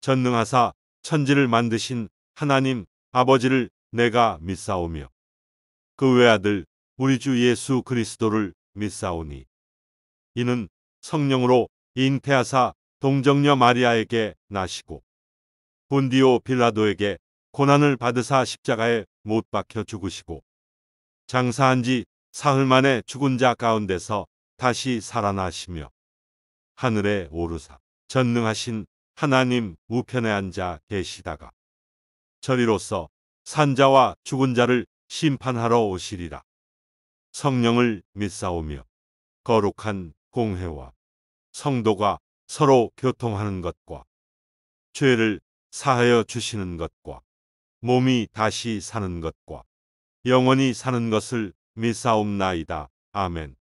전능하사 천지를 만드신 하나님 아버지를 내가 믿사오며 그 외아들 우리 주 예수 그리스도를 믿사오니 이는 성령으로 잉태하사 동정녀 마리아에게 나시고 본디오 빌라도에게 고난을 받으사 십자가에 못 박혀 죽으시고 장사한 지 사흘 만에 죽은 자 가운데서 다시 살아나시며 하늘에 오르사 전능하신 하나님 우편에 앉아 계시다가 저리로서 산자와 죽은 자를 심판하러 오시리라. 성령을 믿사오며 거룩한 공회와 성도가 서로 교통하는 것과 죄를 사하여 주시는 것과 몸이 다시 사는 것과 영원히 사는 것을 믿사옵나이다. 아멘.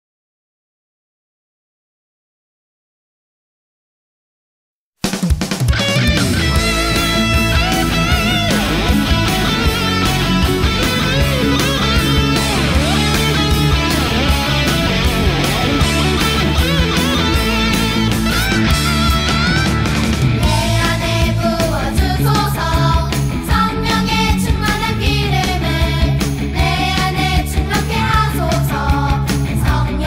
성령의 충만한 기름을 내 안에 충만케 하소서. 성령의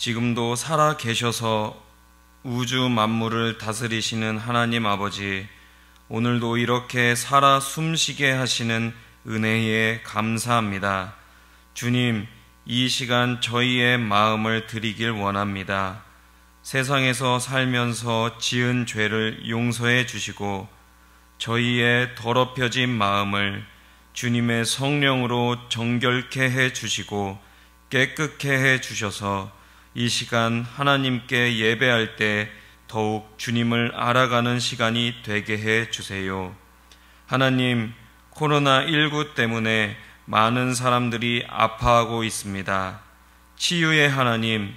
지금도 살아 계셔서 우주 만물을 다스리시는 하나님 아버지, 오늘도 이렇게 살아 숨쉬게 하시는 은혜에 감사합니다. 주님, 이 시간 저희의 마음을 드리길 원합니다. 세상에서 살면서 지은 죄를 용서해 주시고 저희의 더럽혀진 마음을 주님의 성령으로 정결케 해 주시고 깨끗게 해 주셔서 이 시간 하나님께 예배할 때 더욱 주님을 알아가는 시간이 되게 해 주세요. 하나님, 코로나19 때문에 많은 사람들이 아파하고 있습니다. 치유의 하나님,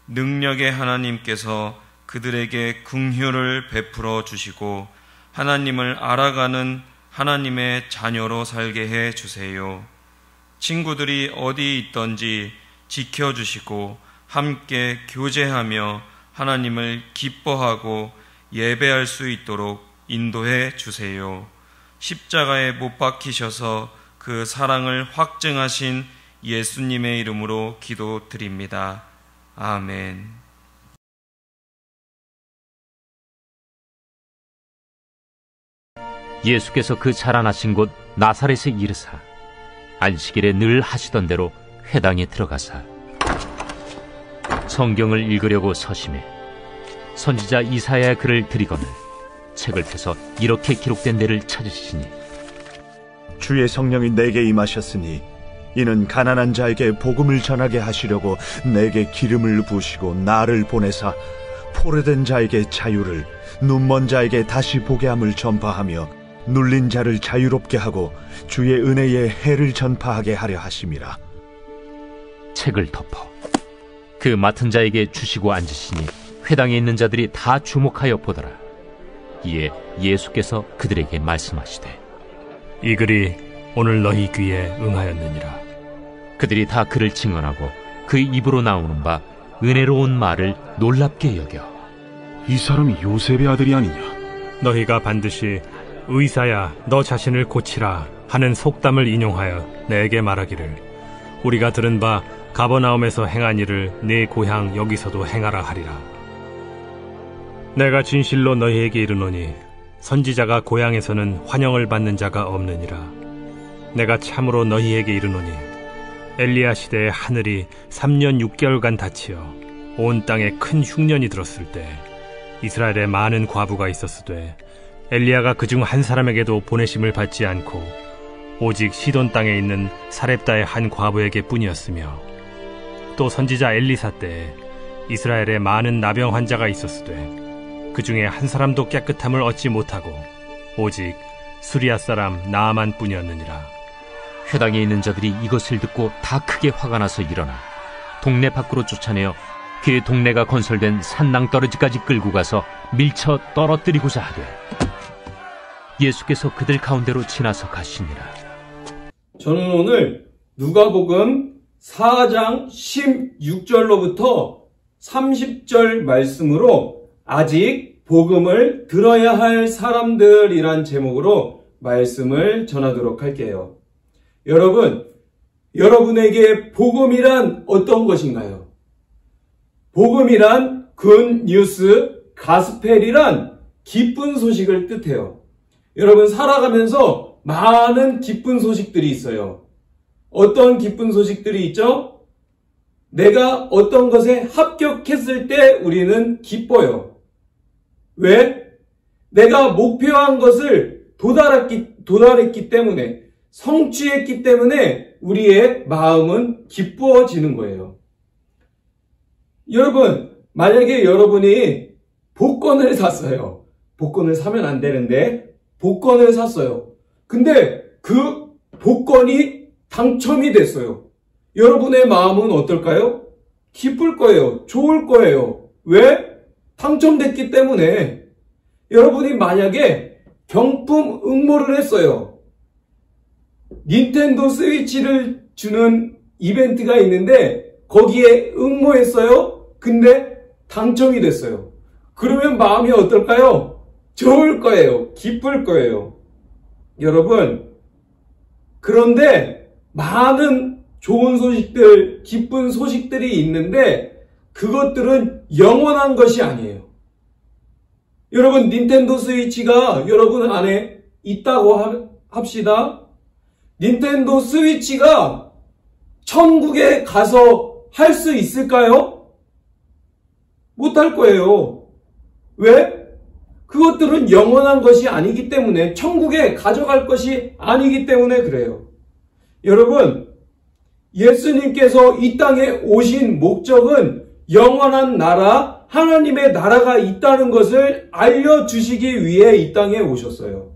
능력의 하나님께서 그들에게 긍휼을 베풀어 주시고 하나님을 알아가는 하나님의 자녀로 살게 해 주세요. 친구들이 어디 있던지 지켜주시고 함께 교제하며 하나님을 기뻐하고 예배할 수 있도록 인도해 주세요. 십자가에 못 박히셔서 그 사랑을 확증하신 예수님의 이름으로 기도드립니다. 아멘. 예수께서 그 자라나신 곳 나사렛에 이르사 안식일에 늘 하시던 대로 회당에 들어가사 성경을 읽으려고 서심해 선지자 이사야의 글을 들이거늘 책을 펴서 이렇게 기록된 데를 찾으시니, 주의 성령이 내게 임하셨으니 이는 가난한 자에게 복음을 전하게 하시려고 내게 기름을 부으시고 나를 보내사 포로된 자에게 자유를, 눈먼 자에게 다시 보게 함을 전파하며 눌린 자를 자유롭게 하고 주의 은혜의 해를 전파하게 하려 하심이라. 책을 덮어 그 맡은 자에게 주시고 앉으시니 회당에 있는 자들이 다 주목하여 보더라. 이에 예수께서 그들에게 말씀하시되, 이 글이 오늘 너희 귀에 응하였느니라. 그들이 다 그를 증언하고 그 입으로 나오는 바 은혜로운 말을 놀랍게 여겨 이 사람이 요셉의 아들이 아니냐? 너희가 반드시 의사야 너 자신을 고치라 하는 속담을 인용하여 내게 말하기를, 우리가 들은 바 가버나움에서 행한 일을 네 고향 여기서도 행하라 하리라. 내가 진실로 너희에게 이르노니 선지자가 고향에서는 환영을 받는 자가 없느니라. 내가 참으로 너희에게 이르노니 엘리야 시대에 하늘이 3년 6개월간 닫히어 온 땅에 큰 흉년이 들었을 때 이스라엘에 많은 과부가 있었으되 엘리야가 그중 한 사람에게도 보내심을 받지 않고 오직 시돈 땅에 있는 사렙다의 한 과부에게 뿐이었으며, 또 선지자 엘리사 때에 이스라엘에 많은 나병 환자가 있었으되 그 중에 한 사람도 깨끗함을 얻지 못하고 오직 수리아 사람 나아만 뿐이었느니라. 회당에 있는 자들이 이것을 듣고 다 크게 화가 나서 일어나 동네 밖으로 쫓아내어 그 동네가 건설된 산낭떠러지까지 끌고 가서 밀쳐 떨어뜨리고자 하되, 예수께서 그들 가운데로 지나서 가시니라. 저는 오늘 누가복음 4장 16절로부터 30절 말씀으로 아직 복음을 들어야 할 사람들이란 제목으로 말씀을 전하도록 할게요. 여러분, 여러분에게 복음이란 어떤 것인가요? 복음이란 굿뉴스, 가스펠이란 기쁜 소식을 뜻해요. 여러분, 살아가면서 많은 기쁜 소식들이 있어요. 어떤 기쁜 소식들이 있죠? 내가 어떤 것에 합격했을 때 우리는 기뻐요. 왜? 내가 목표한 것을 도달했기 때문에, 성취했기 때문에 우리의 마음은 기뻐지는 거예요. 여러분, 만약에 여러분이 복권을 샀어요. 복권을 사면 안 되는데 복권을 샀어요. 근데 그 복권이 당첨이 됐어요. 여러분의 마음은 어떨까요? 기쁠 거예요. 좋을 거예요. 왜? 당첨됐기 때문에. 여러분이 만약에 경품 응모를 했어요. 닌텐도 스위치를 주는 이벤트가 있는데 거기에 응모했어요. 근데 당첨이 됐어요. 그러면 마음이 어떨까요? 좋을 거예요. 기쁠 거예요. 여러분, 그런데 많은 좋은 소식들, 기쁜 소식들이 있는데 그 그것들은 영원한 것이 아니에요. 여러분, 닌텐도 스위치가 여러분 안에 있다고 합시다. 닌텐도 스위치가 천국에 가서 할 수 있을까요? 못할 거예요. 왜? 그것들은 영원한 것이 아니기 때문에, 천국에 가져갈 것이 아니기 때문에 그래요. 여러분, 예수님께서 이 땅에 오신 목적은 영원한 나라, 하나님의 나라가 있다는 것을 알려주시기 위해 이 땅에 오셨어요.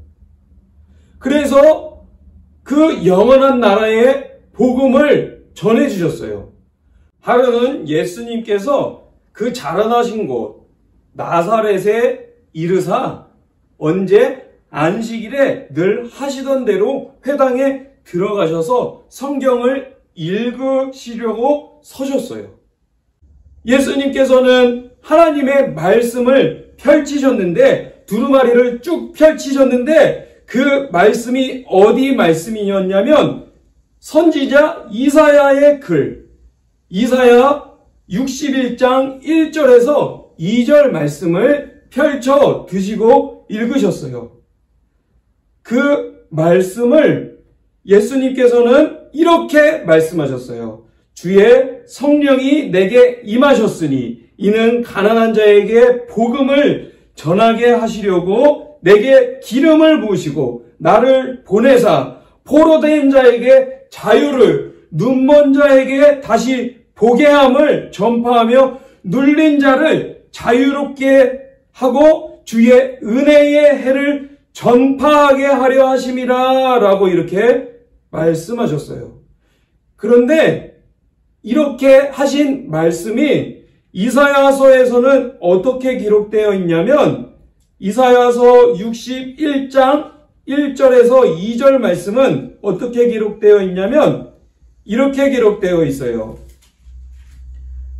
그래서 그 영원한 나라의 복음을 전해주셨어요. 하루는 예수님께서 그 자라나신 곳 나사렛에 이르사 언제 안식일에 늘 하시던 대로 회당에 들어가셔서 성경을 읽으시려고 서셨어요. 예수님께서는 하나님의 말씀을 펼치셨는데, 두루마리를 쭉 펼치셨는데, 그 말씀이 어디 말씀이었냐면 선지자 이사야의 글, 이사야 61장 1절에서 2절 말씀을 펼쳐 드시고 읽으셨어요. 그 말씀을 예수님께서는 이렇게 말씀하셨어요. 주의 성령이 내게 임하셨으니 이는 가난한 자에게 복음을 전하게 하시려고 내게 기름을 부으시고 나를 보내사 포로된 자에게 자유를, 눈먼 자에게 다시 보게 함을 전파하며 눌린 자를 자유롭게 하고 주의 은혜의 해를 전파하게 하려 하심이라 라고 이렇게 말씀하셨어요. 그런데 이렇게 하신 말씀이 이사야서에서는 어떻게 기록되어 있냐면, 이사야서 61장 1절에서 2절 말씀은 어떻게 기록되어 있냐면 이렇게 기록되어 있어요.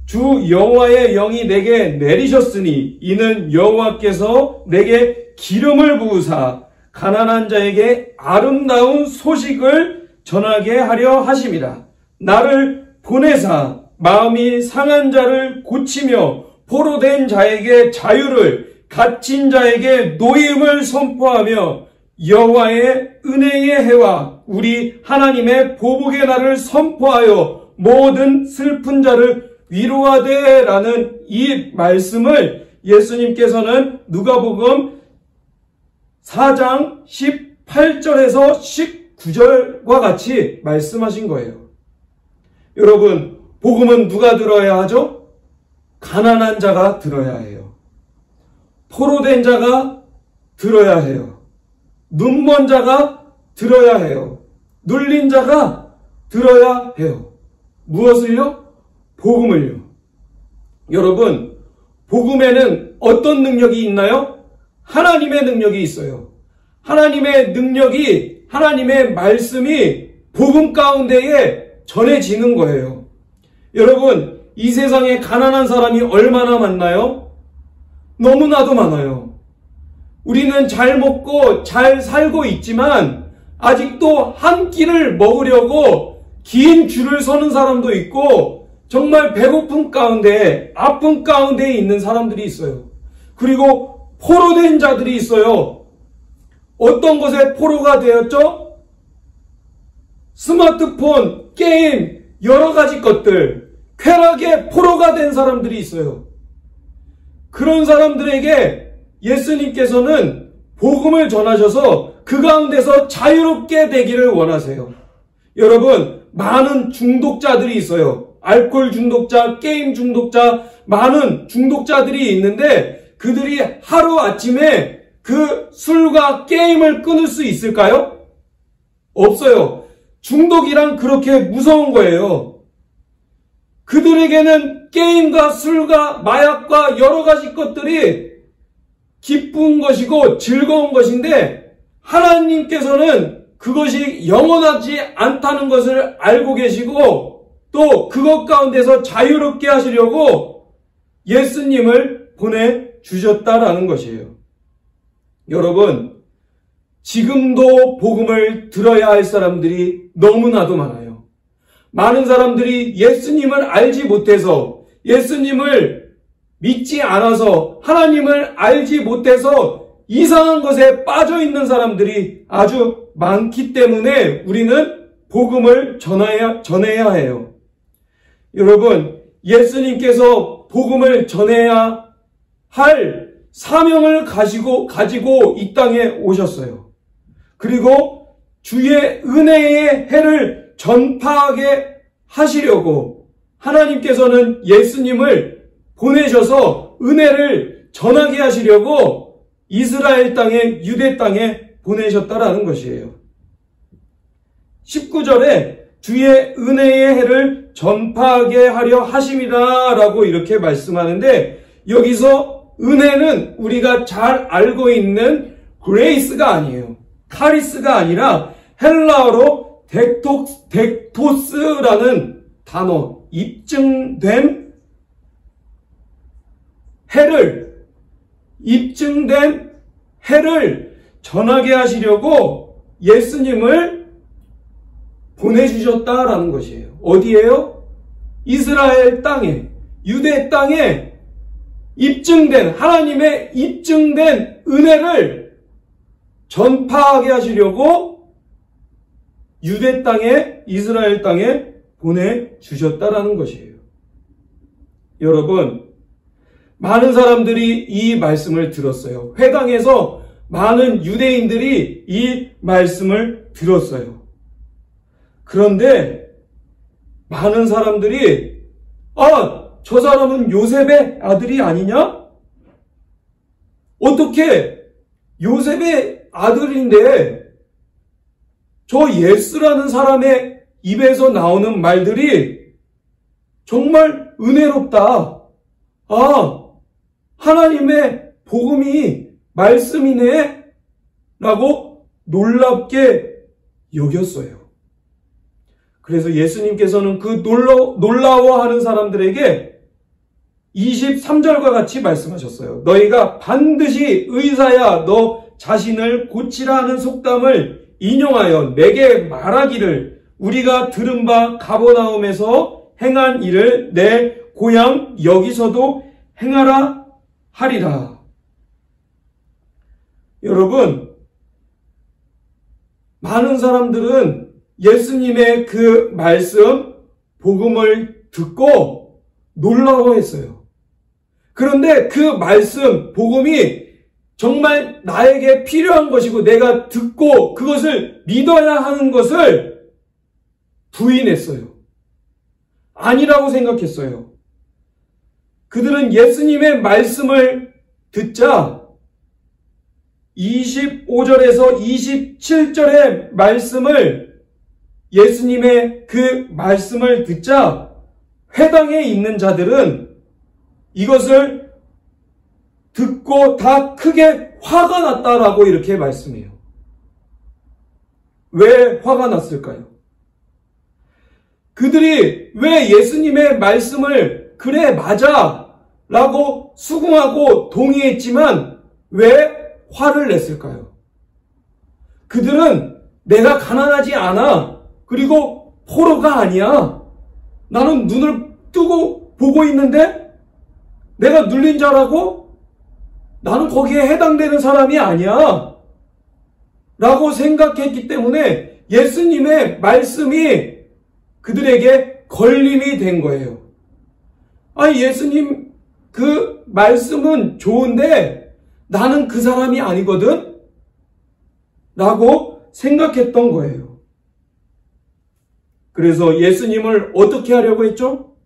주 여호와의 영이 내게 내리셨으니 이는 여호와께서 내게 기름을 부으사 가난한 자에게 아름다운 소식을 전하게 하려 하심이라. 나를 보내사 마음이 상한 자를 고치며 포로된 자에게 자유를, 갇힌 자에게 노임을 선포하며 여호와의 은혜의 해와 우리 하나님의 보복의 날을 선포하여 모든 슬픈 자를 위로하되 라는 이 말씀을 예수님께서는 누가복음 4장 18절에서 19절과 같이 말씀하신 거예요. 여러분, 복음은 누가 들어야 하죠? 가난한 자가 들어야 해요. 포로된 자가 들어야 해요. 눈먼 자가 들어야 해요. 눌린 자가 들어야 해요. 무엇을요? 복음을요. 여러분, 복음에는 어떤 능력이 있나요? 하나님의 능력이 있어요. 하나님의 능력이, 하나님의 말씀이 복음 가운데에 전해지는 거예요. 여러분, 이 세상에 가난한 사람이 얼마나 많나요? 너무나도 많아요. 우리는 잘 먹고 잘 살고 있지만 아직도 한 끼를 먹으려고 긴 줄을 서는 사람도 있고 정말 배고픔 가운데, 아픔 가운데 있는 사람들이 있어요. 그리고 포로된 자들이 있어요. 어떤 것에 포로가 되었죠? 스마트폰, 게임, 여러 가지 것들, 쾌락에 포로가 된 사람들이 있어요. 그런 사람들에게 예수님께서는 복음을 전하셔서 그 가운데서 자유롭게 되기를 원하세요. 여러분, 많은 중독자들이 있어요. 알코올 중독자, 게임 중독자, 많은 중독자들이 있는데 그들이 하루아침에 그 술과 게임을 끊을 수 있을까요? 없어요. 중독이란 그렇게 무서운 거예요. 그들에게는 게임과 술과 마약과 여러 가지 것들이 기쁜 것이고 즐거운 것인데 하나님께서는 그것이 영원하지 않다는 것을 알고 계시고 또 그것 가운데서 자유롭게 하시려고 예수님을 보내주셨다라는 것이에요. 여러분, 지금도 복음을 들어야 할 사람들이 너무나도 많아요. 많은 사람들이 예수님을 알지 못해서 예수님을 믿지 않아서 하나님을 알지 못해서 이상한 것에 빠져 있는 사람들이 아주 많기 때문에 우리는 복음을 전해야 해요. 여러분, 예수님께서 복음을 전해야 할 사명을 가지고 이 땅에 오셨어요. 그리고 주의 은혜의 해를 전파하게 하시려고 하나님께서는 예수님을 보내셔서 은혜를 전하게 하시려고 이스라엘 땅에, 유대 땅에 보내셨다라는 것이에요. 19절에 주의 은혜의 해를 전파하게 하려 하심이라 라고 이렇게 말씀하는데, 여기서 은혜는 우리가 잘 알고 있는 그레이스가 아니에요. 카리스가 아니라 헬라어로 덱토스라는 단어, 입증된 해를 전하게 하시려고 예수님을 보내주셨다라는 것이에요. 어디에요? 이스라엘 땅에, 유대 땅에 하나님의 입증된 은혜를 전파하게 하시려고 유대 땅에, 이스라엘 땅에 보내주셨다라는 것이에요. 여러분, 많은 사람들이 이 말씀을 들었어요. 회당에서 많은 유대인들이 이 말씀을 들었어요. 그런데 많은 사람들이 저 사람은 요셉의 아들이 아니냐? 어떻게 요셉의 아들인데 저 예수라는 사람의 입에서 나오는 말들이 정말 은혜롭다. 하나님의 복음이 말씀이네 라고 놀랍게 여겼어요. 그래서 예수님께서는 그 놀라워하는 사람들에게 23절과 같이 말씀하셨어요. 너희가 반드시 의사야 너 자신을 고치라 하는 속담을 인용하여 내게 말하기를 우리가 들은 바 가버나움에서 행한 일을 내 고향 여기서도 행하라 하리라. 여러분, 많은 사람들은 예수님의 그 말씀, 복음을 듣고 놀라워했어요. 그런데 그 말씀, 복음이 정말 나에게 필요한 것이고 내가 듣고 그것을 믿어야 하는 것을 부인했어요. 아니라고 생각했어요. 그들은 예수님의 말씀을 듣자 25절에서 27절의 말씀을, 예수님의 그 말씀을 듣자 회당에 있는 자들은 이것을 듣고 다 크게 화가 났다라고 이렇게 말씀해요. 왜 화가 났을까요? 그들이 왜 예수님의 말씀을 그래 맞아 라고 수긍하고 동의했지만 왜 화를 냈을까요? 그들은 내가 가난하지 않아, 그리고 포로가 아니야, 나는 눈을 뜨고 보고 있는데 내가 눌린 자라고? 나는 거기에 해당되는 사람이 아니야 라고 생각했기 때문에 예수님의 말씀이 그들에게 걸림이 된 거예요. 예수님 그 말씀은 좋은데 나는 그 사람이 아니거든? 라고 생각했던 거예요. 그래서 예수님을 어떻게 하려고 했죠?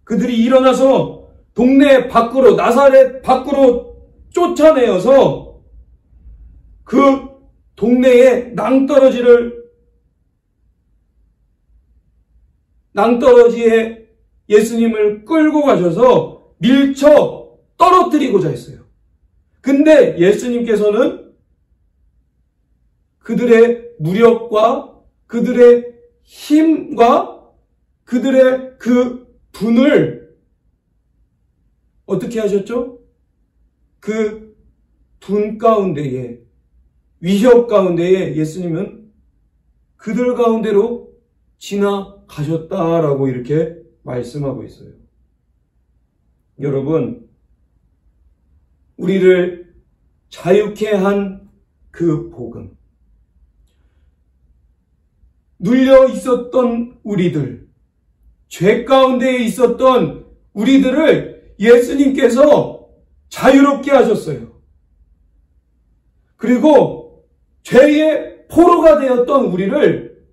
그들이 일어나서 동네 밖으로, 나사렛 밖으로 쫓아내어서 그 동네에 낭떠러지에 예수님을 끌고 가셔서 밀쳐 떨어뜨리고자 했어요. 근데 예수님께서는 그들의 무력과 그들의 힘과 그들의 그 분을 어떻게 하셨죠? 그 분 가운데에, 위협 가운데에 예수님은 그들 가운데로 지나가셨다라고 이렇게 말씀하고 있어요. 여러분, 우리를 자유케 한 그 복음, 눌려 있었던 우리들, 죄 가운데 있었던 우리들을 예수님께서 자유롭게 하셨어요. 그리고 죄의 포로가 되었던 우리를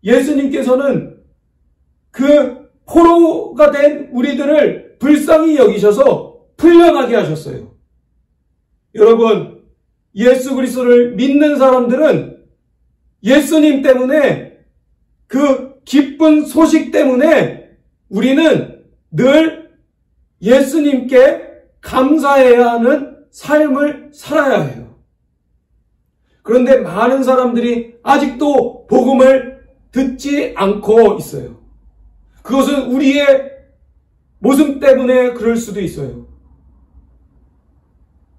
예수님께서는 그 포로가 된 우리들을 불쌍히 여기셔서 풀려나게 하셨어요. 여러분, 예수 그리스도를 믿는 사람들은 예수님 때문에, 그 기쁜 소식 때문에 우리는 늘 예수님께 감사해야 하는 삶을 살아야 해요. 그런데 많은 사람들이 아직도 복음을 듣지 않고 있어요. 그것은 우리의 모습 때문에 그럴 수도 있어요.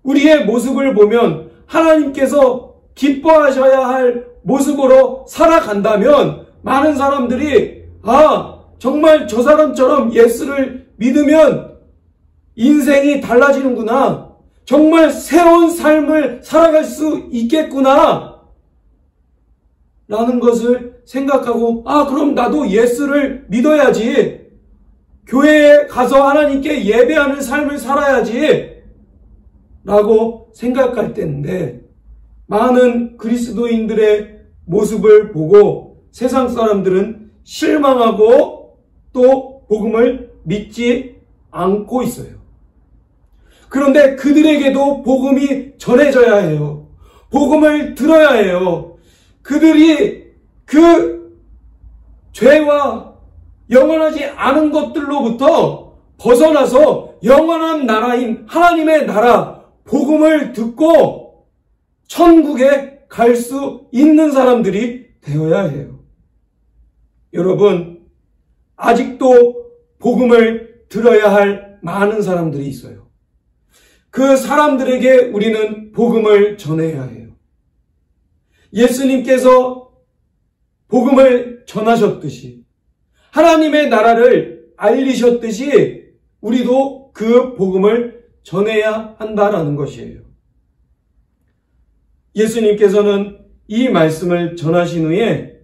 우리의 모습을 보면 하나님께서 기뻐하셔야 할 모습으로 살아간다면 많은 사람들이 정말 저 사람처럼 예수를 믿으면 인생이 달라지는구나, 정말 새로운 삶을 살아갈 수 있겠구나 라는 것을 생각하고 그럼 나도 예수를 믿어야지, 교회에 가서 하나님께 예배하는 삶을 살아야지 라고 생각할 때인데, 많은 그리스도인들의 모습을 보고 세상 사람들은 실망하고 또 복음을 믿지 않고 있어요. 그런데 그들에게도 복음이 전해져야 해요. 복음을 들어야 해요. 그들이 그 죄와 영원하지 않은 것들로부터 벗어나서 영원한 나라인 하나님의 나라, 복음을 듣고 천국에 갈 수 있는 사람들이 되어야 해요. 여러분, 아직도 복음을 들어야 할 많은 사람들이 있어요. 그 사람들에게 우리는 복음을 전해야 해요. 예수님께서 복음을 전하셨듯이, 하나님의 나라를 알리셨듯이 우리도 그 복음을 전해야 한다라는 것이에요. 예수님께서는 이 말씀을 전하신 후에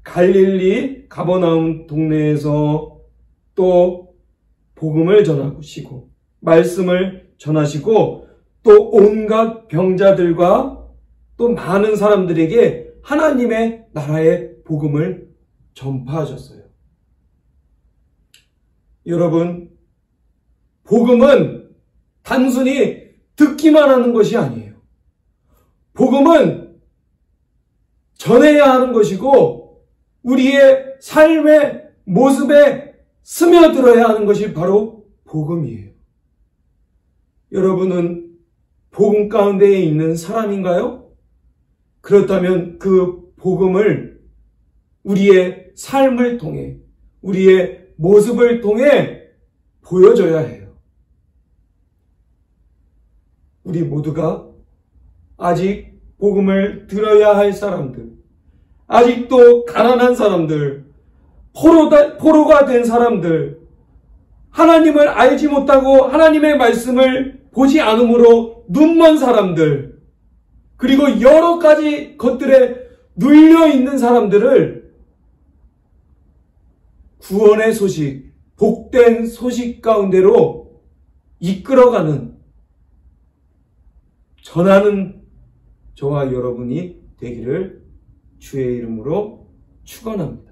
갈릴리 가버나움 동네에서 또 복음을 전하시고 말씀을 전하시고 또 온갖 병자들과 또 많은 사람들에게 하나님의 나라의 복음을 전파하셨어요. 여러분, 복음은 단순히 듣기만 하는 것이 아니에요. 복음은 전해야 하는 것이고 우리의 삶의 모습에 스며들어야 하는 것이 바로 복음이에요. 여러분은 복음 가운데에 있는 사람인가요? 그렇다면 그 복음을 우리의 삶을 통해, 우리의 모습을 통해 보여줘야 해요. 우리 모두가 아직 복음을 들어야 할 사람들, 아직도 가난한 사람들, 포로가 된 사람들, 하나님을 알지 못하고 하나님의 말씀을 보지 않으므로 눈먼 사람들, 그리고 여러 가지 것들에 눌려 있는 사람들을 구원의 소식, 복된 소식 가운데로 이끌어가는, 전하는 저와 여러분이 되기를 주의 이름으로 축원합니다.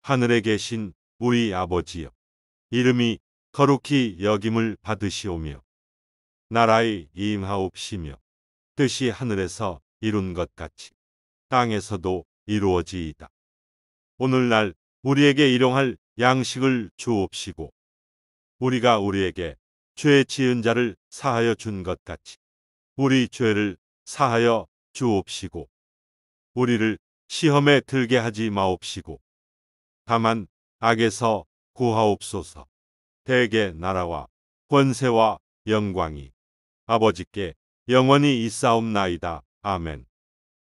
하늘에 계신 우리 아버지여, 이름이 거룩히 여김을 받으시오며 나라의 임하옵시며 뜻이 하늘에서 이룬 것 같이 땅에서도 이루어지이다. 오늘날 우리에게 일용할 양식을 주옵시고 우리가 우리에게 죄 지은 자를 사하여 준 것 같이 우리 죄를 사하여 주옵시고 우리를 시험에 들게 하지 마옵시고 다만 악에서 구하옵소서. 대개 나라와 권세와 영광이 아버지께 영원히 있사옵나이다. 아멘.